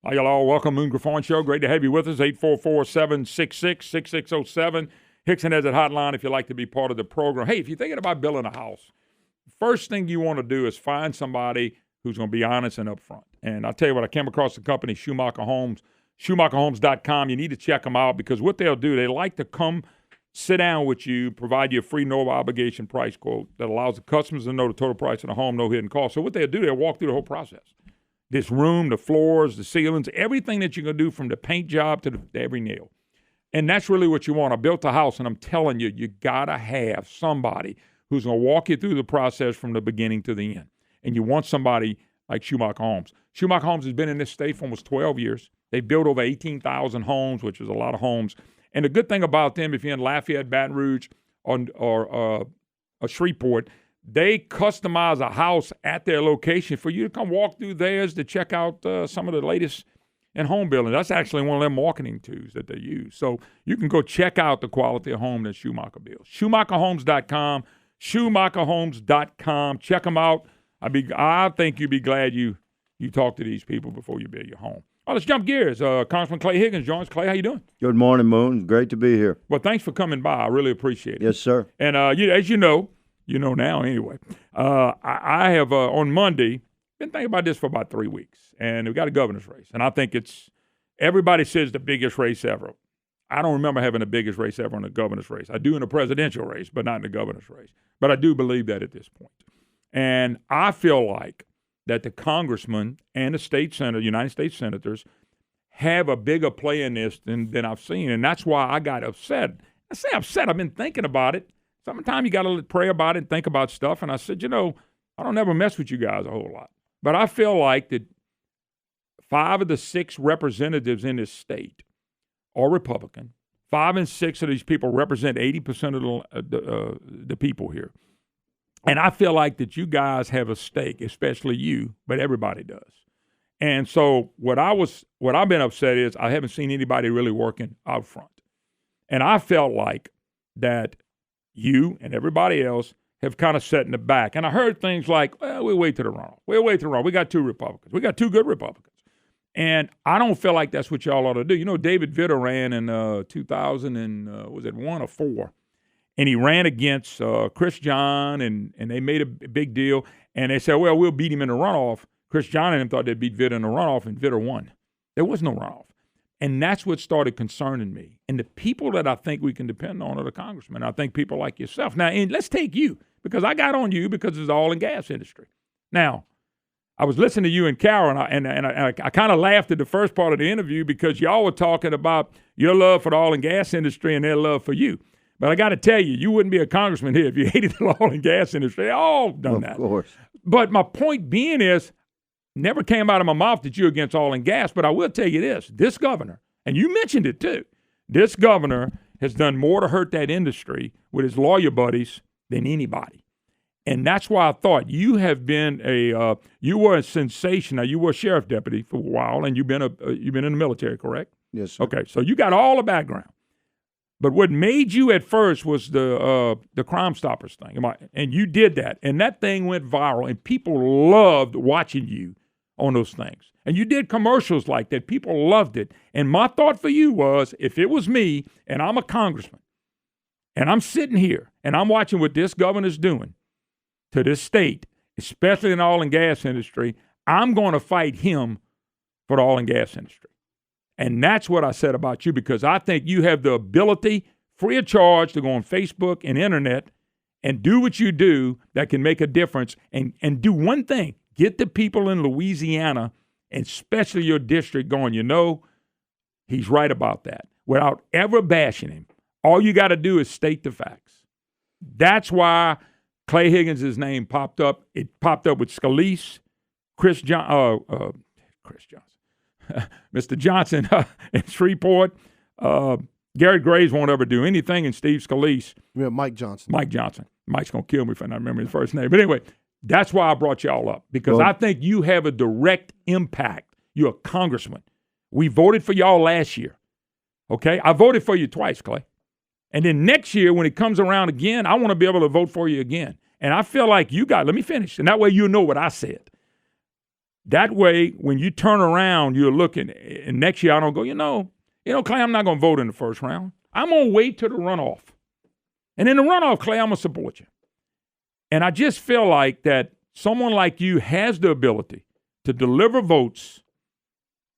Hi, y'all. Welcome, Moon Griffon Show. Great to have you with us. 844-766-6607. Hickson has that hotline if you'd like to be part of the program. Hey, if you're thinking about building a house, first thing you want to do is find somebody who's going to be honest and upfront. And I'll tell you what, I came across the company Schumacher Homes, SchumacherHomes.com. You need to check them out because what they'll do, they like to come sit down with you, provide you a free no-obligation price quote that allows the customers to know the total price of the home, no hidden cost. So what they'll do, they'll walk through the whole process. This room, the floors, the ceilings, everything that you're going to do from the paint job to every nail. And that's really what you want. I built a house, and I'm telling you, you got to have somebody who's going to walk you through the process from the beginning to the end. And you want somebody like Schumacher Homes. Schumacher Homes has been in this state for almost 12 years. They built over 18,000 homes, which is a lot of homes. And the good thing about them, if you're in Lafayette, Baton Rouge, or Shreveport, they customize a house at their location for you to come walk through theirs to check out some of the latest in home building. That's actually one of their marketing tools that they use. So you can go check out the quality of home that Schumacher builds. SchumacherHomes.com, SchumacherHomes.com. Check them out. I think you'd be glad you talk to these people before you build your home. Oh, let's jump gears. Congressman Clay Higgins joins. Clay, how you doing? Good morning, Moon. Great to be here. Well, thanks for coming by. I really appreciate it. Yes, sir. And as you know now anyway, I have on Monday been thinking about this for about 3 weeks, and we've got a governor's race. And I think everybody says the biggest race ever. I don't remember having the biggest race ever in the governor's race. I do in the presidential race, but not in the governor's race. But I do believe that at this point. And I feel like that the congressman and the United States senators have a bigger play in this than I've seen. And that's why I got upset. I say upset. I've been thinking about it. Sometimes you got to pray about it and think about stuff. And I said, I don't ever mess with you guys a whole lot. But I feel like that 5 of the 6 representatives in this state are Republican. 5 and 6 of these people represent 80% of the people here. And I feel like that you guys have a stake, especially you, but everybody does. And so what I've been upset is I haven't seen anybody really working out front. And I felt like that you and everybody else have kind of set in the back. And I heard things like, well, we'll wait to the runoff. We got 2 Republicans. We got 2 good Republicans. And I don't feel like that's what y'all ought to do. David Vitter ran in 2001 or 4? And he ran against Chris John, and they made a big deal. And they said, well, we'll beat him in the runoff. Chris John and him thought they'd beat Vitter in the runoff, and Vitter won. There was no runoff. And that's what started concerning me. And the people that I think we can depend on are the congressmen. I think people like yourself. Now, and let's take you, because I got on you because it's the oil and gas industry. Now, I was listening to you and Carol, and I kind of laughed at the first part of the interview because y'all were talking about your love for the oil and gas industry and their love for you. But I got to tell you, you wouldn't be a congressman here if you hated the oil and gas industry. They all done that. Of course. But my point being is, never came out of my mouth that you're against oil and gas, but I will tell you this governor, and you mentioned it too, this governor has done more to hurt that industry with his lawyer buddies than anybody. And that's why I thought you have been you were a sensation. Now, you were a sheriff deputy for a while, and you've been in the military, correct? Yes, sir. Okay, so you got all the background. But what made you at first was the Crime Stoppers thing. And you did that. And that thing went viral. And people loved watching you on those things. And you did commercials like that. People loved it. And my thought for you was, if it was me and I'm a congressman and I'm sitting here and I'm watching what this governor's doing to this state, especially in the oil and gas industry, I'm going to fight him for the oil and gas industry. And that's what I said about you, because I think you have the ability, free of charge, to go on Facebook and internet and do what you do that can make a difference, and do one thing. Get the people in Louisiana, and especially your district, going, he's right about that, without ever bashing him. All you got to do is state the facts. That's why Clay Higgins' name popped up. It popped up with Scalise, Chris Johnson. Mr. Johnson in Shreveport. Garrett Graves won't ever do anything, and Steve Scalise. Yeah, Mike Johnson. Mike's going to kill me if I don't remember his first name. But anyway, that's why I brought y'all up, because I think you have a direct impact. You're a congressman. We voted for y'all last year, okay? I voted for you twice, Clay. And then next year, when it comes around again, I want to be able to vote for you again. And I feel like let me finish, and that way you know what I said. That way, when you turn around, you're looking, and next year I don't go, Clay, I'm not going to vote in the first round. I'm going to wait till the runoff. And in the runoff, Clay, I'm going to support you. And I just feel like that someone like you has the ability to deliver votes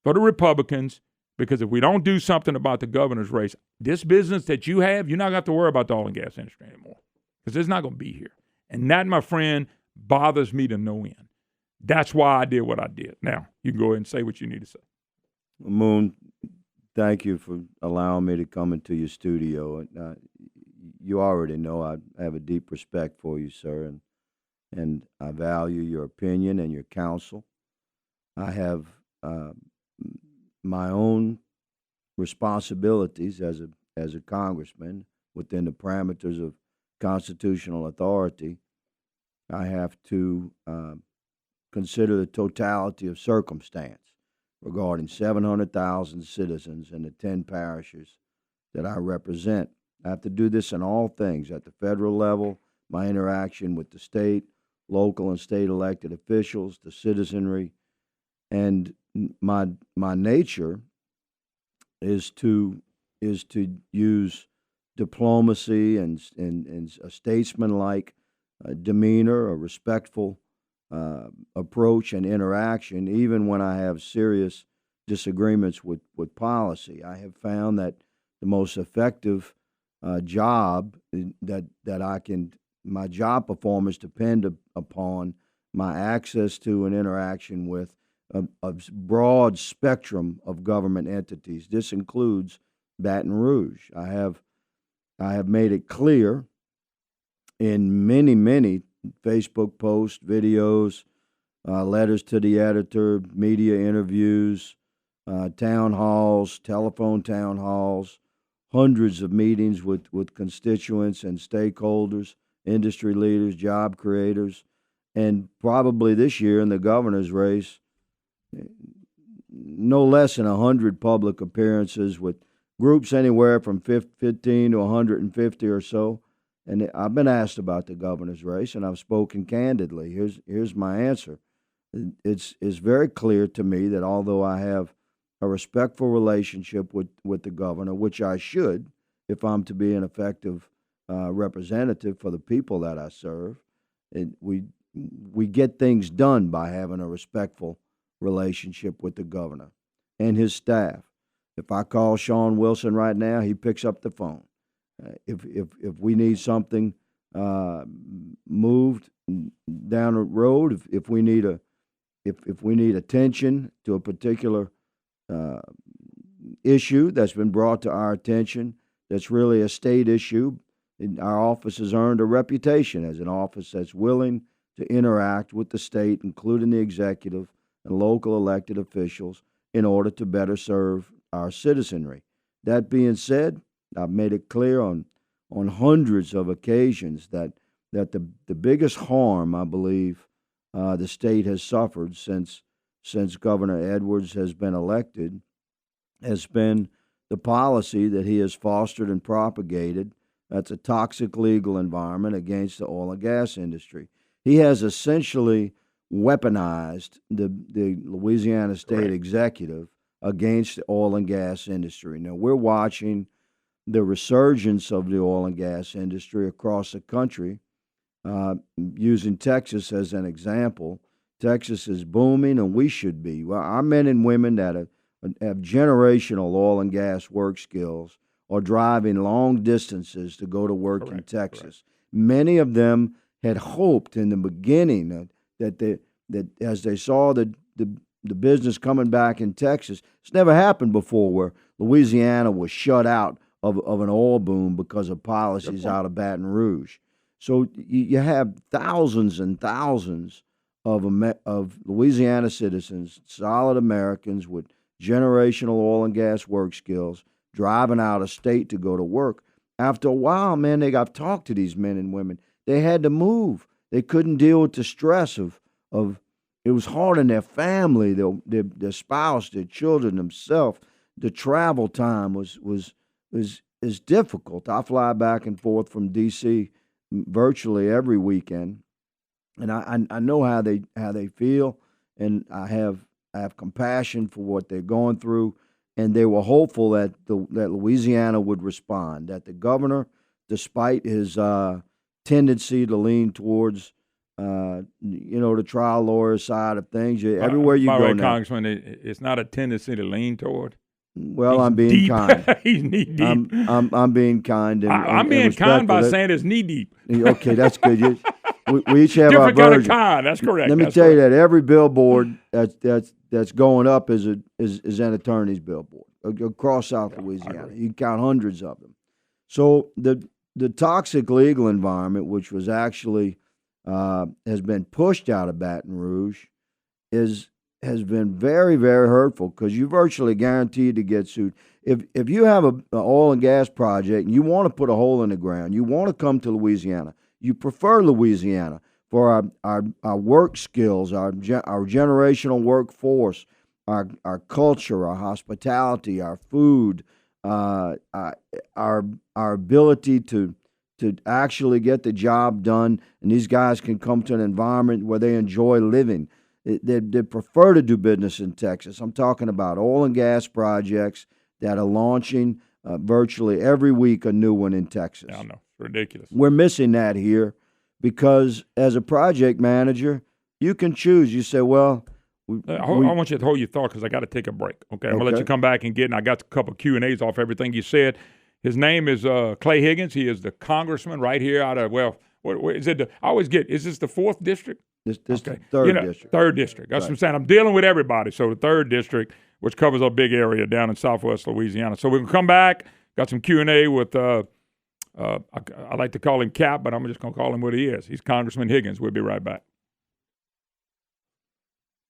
for the Republicans, because if we don't do something about the governor's race, this business that you have, you're not going to have to worry about the oil and gas industry anymore, because it's not going to be here. And that, my friend, bothers me to no end. That's why I did what I did. Now, you can go ahead and say what you need to say. Moon, thank you for allowing me to come into your studio. You already know I have a deep respect for you, sir, and I value your opinion and your counsel. I have my own responsibilities as a congressman within the parameters of constitutional authority. I have to consider the totality of circumstance regarding 700,000 citizens in the 10 parishes that I represent. I have to do this in all things at the federal level, my interaction with the state, local and state elected officials, the citizenry, and my nature is to use diplomacy and a statesman-like demeanor, a respectful approach and interaction, even when I have serious disagreements with policy. I have found that the most effective job my job performance depend upon my access to and interaction with a broad spectrum of government entities. This includes Baton Rouge. I have made it clear in many Facebook posts, videos, letters to the editor, media interviews, town halls, telephone town halls, hundreds of meetings with constituents and stakeholders, industry leaders, job creators, and probably this year in the governor's race, no less than 100 public appearances with groups anywhere from 15 to 150 or so. And I've been asked about the governor's race, and I've spoken candidly. Here's my answer. It's very clear to me that although I have a respectful relationship with the governor, which I should if I'm to be an effective representative for the people that I serve, we get things done by having a respectful relationship with the governor and his staff. If I call Sean Wilson right now, he picks up the phone. If we need something moved down the road, if we need attention to a particular issue that's been brought to our attention, that's really a state issue, our office has earned a reputation as an office that's willing to interact with the state, including the executive and local elected officials, in order to better serve our citizenry. That being said, I've made it clear on hundreds of occasions that the biggest harm, I believe, the state has suffered since Governor Edwards has been elected has been the policy that he has fostered and propagated. That's a toxic legal environment against the oil and gas industry. He has essentially weaponized the Louisiana state executive against the oil and gas industry. Now, we're watching the resurgence of the oil and gas industry across the country, using Texas as an example. Texas is booming, and we should be. Well, our men and women that have generational oil and gas work skills are driving long distances to go to work in Texas. Correct. Many of them had hoped in the beginning that as they saw the business coming back in Texas, it's never happened before where Louisiana was shut out of an oil boom because of policies out of Baton Rouge. So you have thousands and thousands of Louisiana citizens, solid Americans with generational oil and gas work skills, driving out of state to go to work. After a while, man, they got to talk to these men and women. They had to move. They couldn't deal with the stress of it was hard on their family, their spouse, their children, themselves. The travel time was difficult. I fly back and forth from D.C. virtually every weekend, and I know how they feel, and I have compassion for what they're going through, and they were hopeful that that Louisiana would respond, that the governor, despite his tendency to lean towards the trial lawyer side of things, everywhere you go now, Congressman, it's not a tendency to lean toward. Well, He's I'm being deep. kind. He's knee deep. I'm being kind. I'm being kind by saying it's knee deep. Okay, that's good. We each have different our kind version. of kind. That's correct. Let me tell you that every billboard that's going up is an attorney's billboard across South Louisiana. You can count hundreds of them. So the toxic legal environment, which was actually has been pushed out of Baton Rouge, has been very, very hurtful because you're virtually guaranteed to get sued. If you have an oil and gas project and you want to put a hole in the ground, you want to come to Louisiana, you prefer Louisiana for our work skills, our generational workforce, our culture, our hospitality, our food, our ability to actually get the job done, and these guys can come to an environment where they enjoy living. They prefer to do business in Texas. I'm talking about oil and gas projects that are launching virtually every week, a new one in Texas. I know. Ridiculous. We're missing that here because as a project manager, you can choose. You say, well, I want you to hold your thought because I got to take a break. Okay, I'm going to let you come back and I got a couple of Q&As off everything you said. His name is Clay Higgins. He is the congressman right here out of, what is it? I always is this the 4th district? This okay. The 3rd district. 3rd district. That's what I'm saying. I'm dealing with everybody. So the 3rd district, which covers a big area down in southwest Louisiana. So we're going to come back. Got some Q&A with, I like to call him Cap, but I'm just going to call him what he is. He's Congressman Higgins. We'll be right back.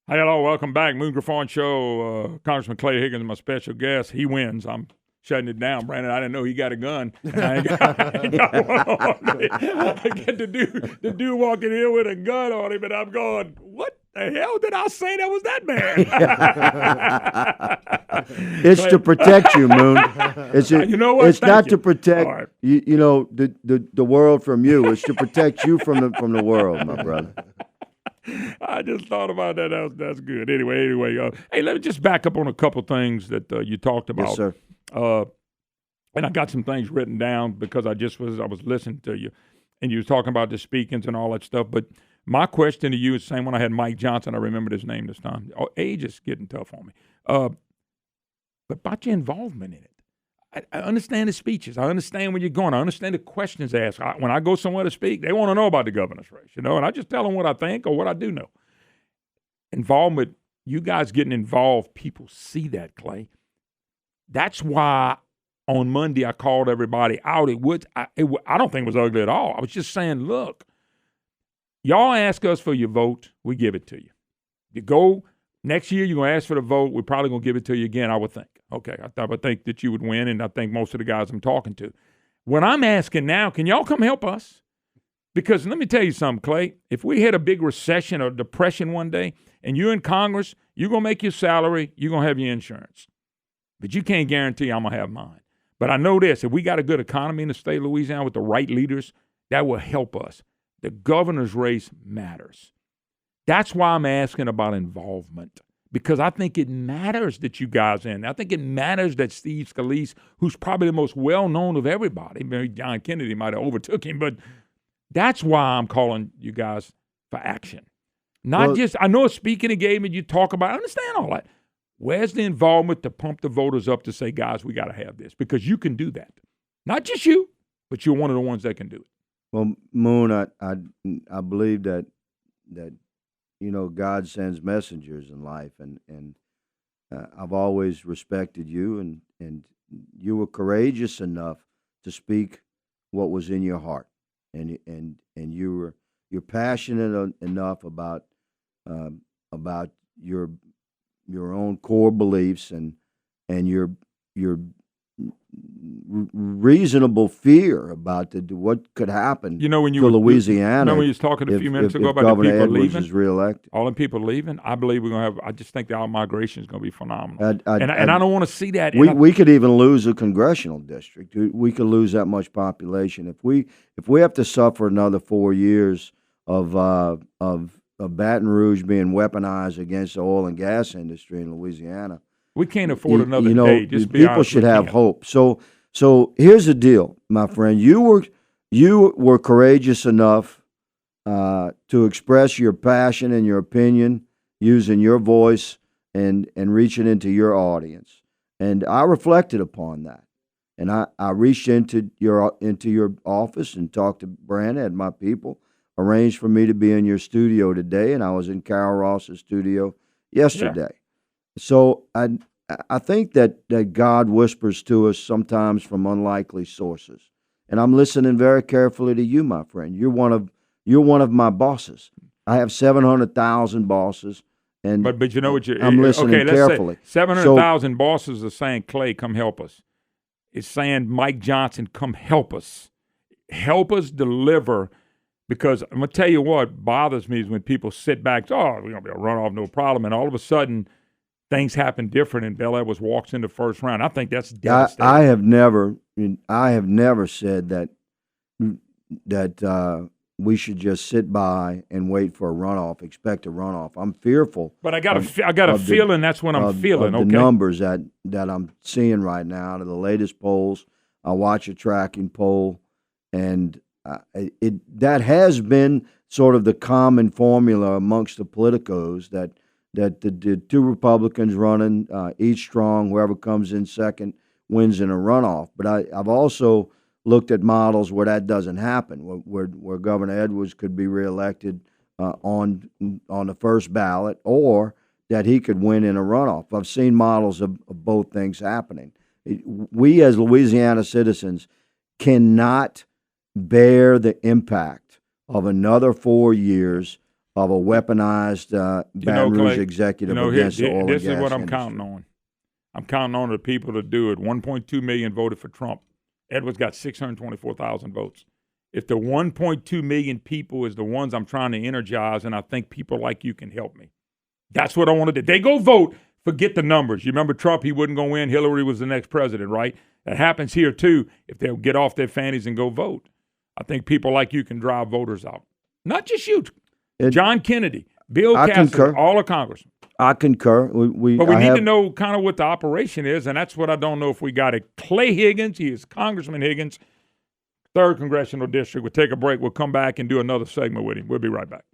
Hi, hello. Welcome back. Moon Griffon Show. Congressman Clay Higgins, my special guest. He wins. I'm shutting it down, Brandon. I didn't know he got a gun. I ain't got one on me. I get the dude walking in with a gun on him, and I'm going, what the hell did I say that was that man? It's to protect you, Moon. You know what? It's not to protect the world from you. It's to protect you from the world, my brother. I just thought about that. That's good. Anyway. Hey, let me just back up on a couple things that you talked about. Yes, sir. And I got some things written down because I was listening to you, and you was talking about the speakings and all that stuff. But my question to you is the same one I had Mike Johnson. I remembered his name this time. Age is getting tough on me. But about your involvement in it. I understand the speeches. I understand where you're going. I understand the questions asked. When I go somewhere to speak, they want to know about the governor's race, and I just tell them what I think or what I do know. Involvement, you guys getting involved, people see that, Clay. That's why on Monday I called everybody out. I don't think it was ugly at all. I was just saying, look, y'all ask us for your vote, we give it to you. You go next year, you're going to ask for the vote, we're probably going to give it to you again, I would think. Okay, I would think that you would win, and I think most of the guys I'm talking to. What I'm asking now, can y'all come help us? Because let me tell you something, Clay. If we hit a big recession or depression one day, and you're in Congress, you're going to make your salary, you're going to have your insurance. But you can't guarantee I'm going to have mine. But I know this, if we got a good economy in the state of Louisiana with the right leaders, that will help us. The governor's race matters. That's why I'm asking about involvement, because I think it matters that you guys in. I think it matters that Steve Scalise, who's probably the most well-known of everybody, maybe John Kennedy might have overtook him, but that's why I'm calling you guys for action. I know a speaking engagement you talk about, I understand all that. Where's the involvement to pump the voters up to say, guys, we got to have this? Because you can do that. Not just you, but you're one of the ones that can do it. Well, Moon, I believe that God sends messengers in life, and I've always respected you, and you were courageous enough to speak what was in your heart, and you're passionate enough about your own core beliefs and your reasonable fear about what could happen when you to Louisiana. When you was talking a few minutes ago about Governor the people Edwards leaving, is reelected. All the people leaving, I believe we're going to have. I just think the out-migration is going to be phenomenal, and I don't want to see that. We could even lose a congressional district. We could lose that much population if we have to suffer another 4 years of of Baton Rouge being weaponized against the oil and gas industry in Louisiana. We can't afford another You know, day. Just be people honest, should we have can't. hope. So here's the deal, my friend. You were courageous enough to express your passion and your opinion using your voice and reaching into your audience. And I reflected upon that. And I reached into your office and talked to Brandon and my people, arranged for me to be in your studio today, and I was in Carol Ross's studio yesterday. Yeah. So I think that God whispers to us sometimes from unlikely sources. And I'm listening very carefully to you, my friend. You're one of my bosses. I have 700,000 bosses. And but you know what I'm listening carefully. 700,000 bosses are saying, Clay, come help us. It's saying, Mike Johnson, come help us. Help us deliver. Because I'm going to tell you what bothers me is when people sit back, we're going to be a runoff, no problem. And all of a sudden, things happen different and Bel Edwards walks in the first round. I think that's devastating. I have never said that we should just sit by and wait for a runoff, expect a runoff. I'm fearful. But I got a feeling that's what I'm feeling. The numbers that I'm seeing right now, to the latest polls. I watch a tracking poll, and that has been sort of the common formula amongst the politicos that the two Republicans running, each strong, whoever comes in second wins in a runoff. But I've also looked at models where that doesn't happen, where Governor Edwards could be reelected on the first ballot, or that he could win in a runoff. I've seen models of both things happening. We as Louisiana citizens cannot bear the impact of another 4 years of a weaponized Baton Rouge executive against the oil and gas industry. This is what I'm counting on. I'm counting on the people to do it. 1.2 million voted for Trump. Edwards got 624,000 votes. If the 1.2 million people is the ones I'm trying to energize, and I think people like you can help me. That's what I want to do. They go vote. Forget the numbers. You remember Trump, he wasn't going to win. Hillary was the next president, right? That happens here, too, if they'll get off their fannies and go vote. I think people like you can drive voters out. Not just you. John Kennedy, Bill Cassidy, all the congressmen. I concur. But we need to know kind of what the operation is, and that's what I don't know if we got it. Clay Higgins, he is Congressman Higgins, 3rd Congressional District. We'll take a break. We'll come back and do another segment with him. We'll be right back.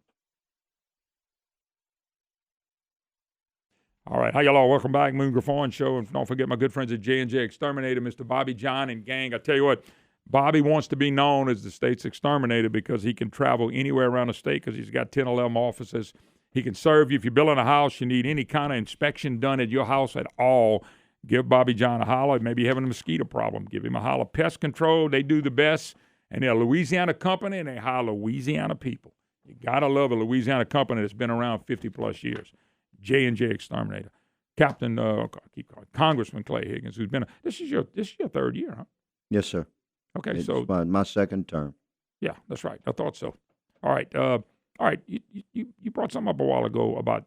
All right. How y'all all? Welcome back. Moon Griffon Show. And don't forget my good friends at J&J Exterminator, Mr. Bobby John and gang. I tell you what, Bobby wants to be known as the state's exterminator because he can travel anywhere around the state because he's got 10, 11 offices. He can serve you. If you're building a house, you need any kind of inspection done at your house at all, give Bobby John a holler. Maybe you're having a mosquito problem, give him a holler. Pest control, they do the best. And they're a Louisiana company, and they hire Louisiana people. You got to love a Louisiana company that's been around 50-plus years. J&J Exterminator. Congressman Clay Higgins, who's been this is your 3rd year, huh? Yes, sir. Okay, it's so my 2nd term. Yeah, that's right. I thought so. All right. You brought something up a while ago about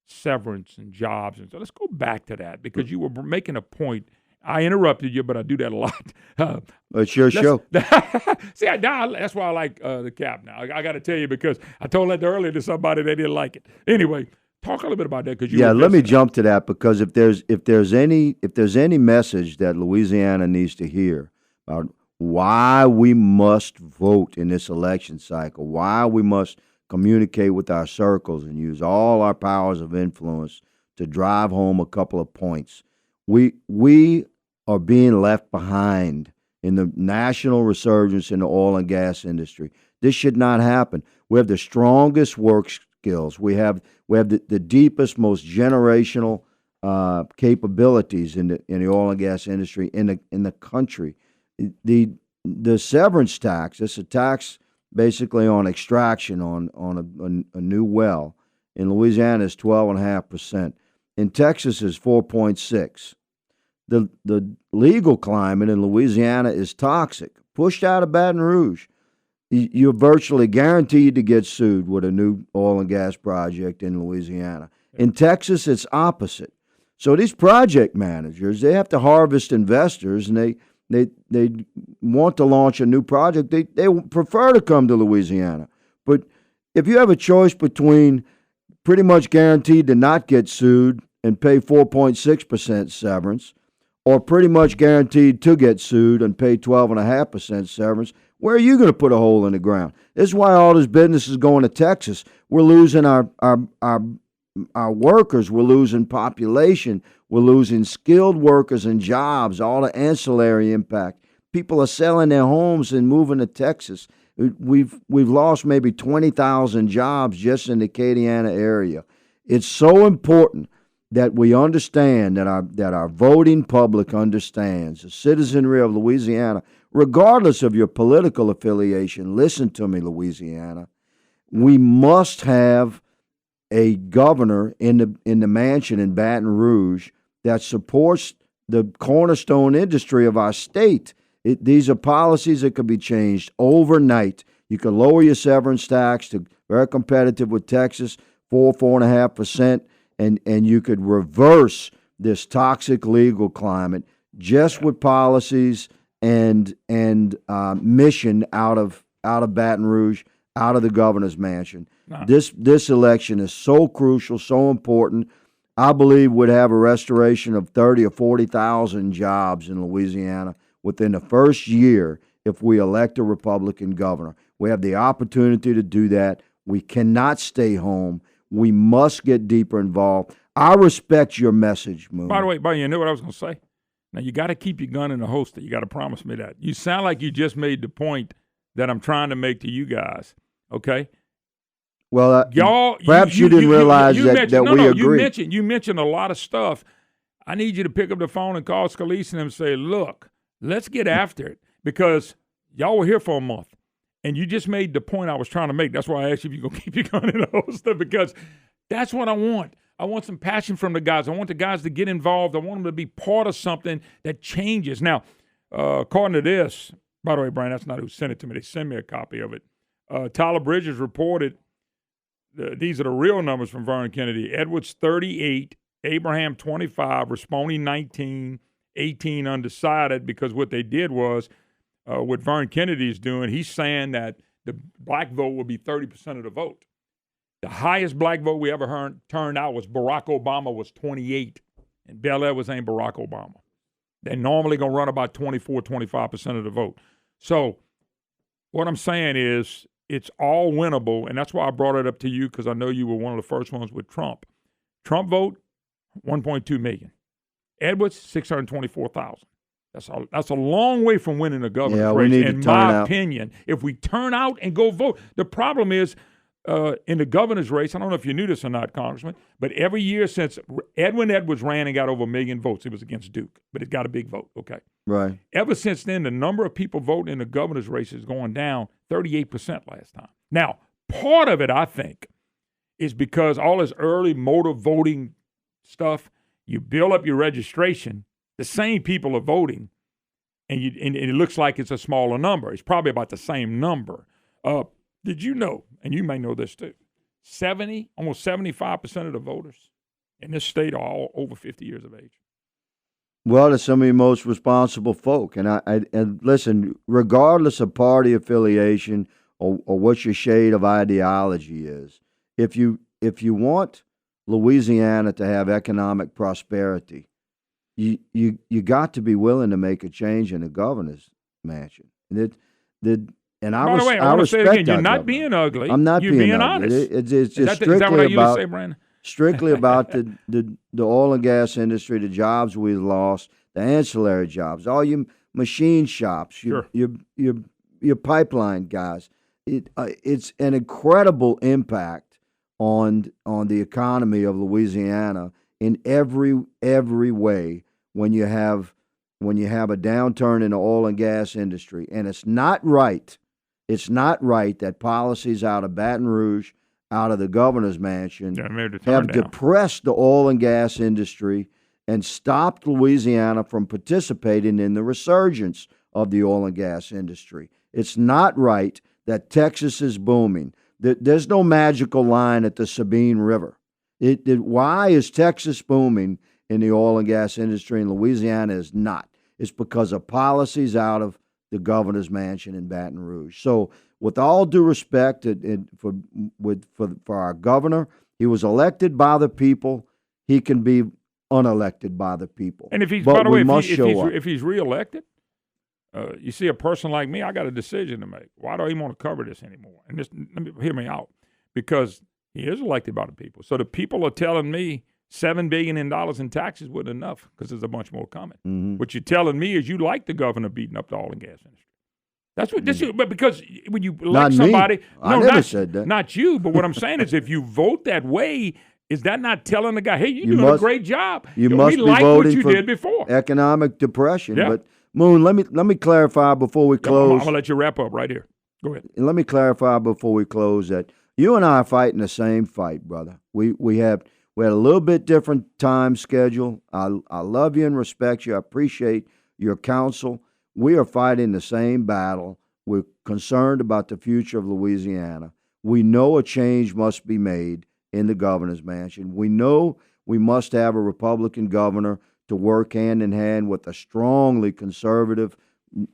severance and jobs, and so let's go back to that because you were making a point. I interrupted you, but I do that a lot. It's your show. See, that's why I like the cap now. I got to tell you because I told that earlier to somebody they didn't like it. Anyway, talk a little bit about that because let me jump to that because if there's any message that Louisiana needs to hear about why we must vote in this election cycle, why we must communicate with our circles and use all our powers of influence to drive home a couple of points. We are being left behind in the national resurgence in the oil and gas industry. This should not happen. We have the strongest work skills. We have the deepest, most generational capabilities in the oil and gas industry in the country. The severance tax, it's a tax basically on extraction on a new well. In Louisiana, is 12.5%. In Texas, is 4.6%. The legal climate in Louisiana is toxic. Pushed out of Baton Rouge, you're virtually guaranteed to get sued with a new oil and gas project in Louisiana. In Texas, it's opposite. So these project managers, they have to harvest investors, and they want to launch a new project. They prefer to come to Louisiana. But if you have a choice between pretty much guaranteed to not get sued and pay 4.6% severance, or pretty much guaranteed to get sued and pay 12.5% severance, where are you going to put a hole in the ground? This is why all this business is going to Texas. We're losing our workers. We're losing population. We're losing skilled workers and jobs, all the ancillary impact. People are selling their homes and moving to Texas. We've lost maybe 20,000 jobs just in the Acadiana area. It's so important that we understand, that our voting public understands, the citizenry of Louisiana, regardless of your political affiliation. Listen to me, Louisiana. We must have a governor in the mansion in Baton Rouge that supports the cornerstone industry of our state. These are policies that could be changed overnight. You could lower your severance tax to very competitive with Texas, 4.5%, and you could reverse this toxic legal climate just with policies and mission out of Baton Rouge, out of the governor's mansion. No. This election is so crucial, so important. I believe would have a restoration of 30 or 40,000 jobs in Louisiana within the first year if we elect a Republican governor. We have the opportunity to do that. We cannot stay home. We must get deeper involved. I respect your message, Moon. By the way, you know what I was going to say? Now, you got to keep your gun in the holster. You got to promise me that. You sound like you just made the point that I'm trying to make to you guys, okay? Well, y'all, perhaps you didn't realize that we agree. You mentioned a lot of stuff. I need you to pick up the phone and call Scalise and say, look, let's get after it, because y'all were here for a month. And you just made the point I was trying to make. That's why I asked you if you're going to keep your gun in the holster, because that's what I want. I want some passion from the guys. I want the guys to get involved. I want them to be part of something that changes. Now, according to this, by the way, Brian, that's not who sent it to me. They sent me a copy of it. Tyler Bridges reported, these are the real numbers from Vernon Kennedy. Edwards 38, Abraham 25, Risponi 19, 18 undecided, because what they did was, what Vernon Kennedy is doing, he's saying that the black vote will be 30% of the vote. The highest black vote we ever turned out was Barack Obama was 28, and Bel Air was aimed Barack Obama. They're normally going to run about 24, 25% of the vote. So what I'm saying is it's all winnable, and that's why I brought it up to you, because I know you were one of the first ones with Trump. Trump vote, 1.2 million. Edwards, 624,000. That's a long way from winning the governor's race, in my opinion. If we turn out and go vote, the problem is in the governor's race, I don't know if you knew this or not, Congressman, but every year since Edwin Edwards ran and got over 1 million votes, it was against Duke, but it got a big vote, okay? Right. Ever since then, the number of people voting in the governor's race is going down 38% last time. Now, part of it, I think, is because all this early motor voting stuff, you build up your registration, the same people are voting, and it looks like it's a smaller number. It's probably about the same number. Did you know, and you may know this too, almost 75% of the voters in this state are all over 50 years of age? Well, they're some of the most responsible folk. And listen, regardless of party affiliation or what your shade of ideology is, if you want Louisiana to have economic prosperity, you got to be willing to make a change in the governor's mansion. And I respect that. You're not being ugly. I'm not being honest. It's just strictly about the oil and gas industry, the jobs we lost, the ancillary jobs, all your machine shops, your pipeline guys. It's an incredible impact on the economy of Louisiana in every way when you have a downturn in the oil and gas industry. And it's not right that policies out of Baton Rouge, out of the governor's mansion, have depressed the oil and gas industry and stopped Louisiana from participating in the resurgence of the oil and gas industry. It's not right that Texas is booming. There's no magical line at the Sabine River. Why is Texas booming in the oil and gas industry and Louisiana is not? It's because of policies out of the governor's mansion in Baton Rouge. So, with all due respect for our governor, he was elected by the people. He can be unelected by the people. And if he's, but by the way, if he's reelected, you see, a person like me, I got a decision to make. Why do I even want to cover this anymore? And hear me out, because he is elected by the people. So the people are telling me $7 billion in taxes wasn't enough because there's a bunch more coming. Mm-hmm. What you're telling me is you like the governor beating up the oil and gas industry. That's what this is. But because when you elect somebody, I never said that. Not you. But what I'm saying is, if you vote that way, is that not telling the guy, hey, you're doing a great job? You must be like voting what you for did before. Economic depression. Yeah. But Moon, let me clarify before we close. I'm gonna let you wrap up right here. Go ahead. Let me clarify before we close that you and I are fighting the same fight, brother. We had a little bit different time schedule. I love you and respect you. I appreciate your counsel. We are fighting the same battle. We're concerned about the future of Louisiana. We know a change must be made in the governor's mansion. We know we must have a Republican governor to work hand in hand with a strongly conservative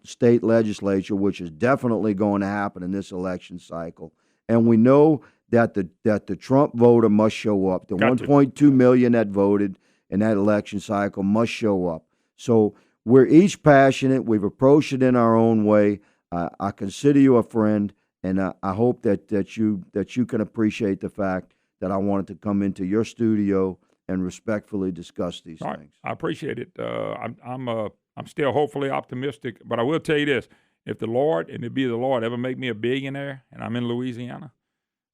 state legislature, which is definitely going to happen in this election cycle. And we know that the Trump voter must show up. The 1.2 million that voted in that election cycle must show up. So we're each passionate. We've approached it in our own way. I consider you a friend, and I hope that you can appreciate the fact that I wanted to come into your studio and respectfully discuss these things. I appreciate it. I'm still hopefully optimistic, but I will tell you this: if the Lord, and it be the Lord, ever make me a billionaire, and I'm in Louisiana,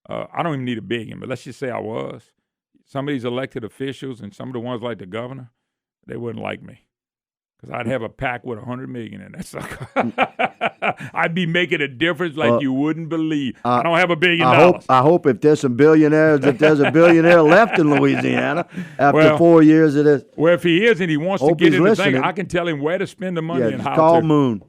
I don't even need $1 billion, but let's just say I was. Some of these elected officials and some of the ones like the governor, they wouldn't like me. Because I'd have a pack with $100 million in that sucker. I'd be making a difference like you wouldn't believe. I don't have $1 billion. I hope if there's a billionaire left in Louisiana after 4 years of this. Well, if he is and he wants to get in the thing, I can tell him where to spend the money and how to. Call Moon.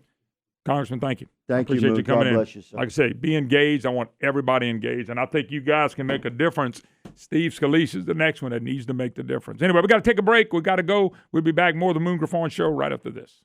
Congressman, thank you. Thank you, appreciate you coming in. Bless you, sir. Like I say, be engaged. I want everybody engaged, and I think you guys can make a difference. Steve Scalise is the next one that needs to make the difference. Anyway, we got to take a break. We got to go. We'll be back more of the Moon Griffon Show right after this.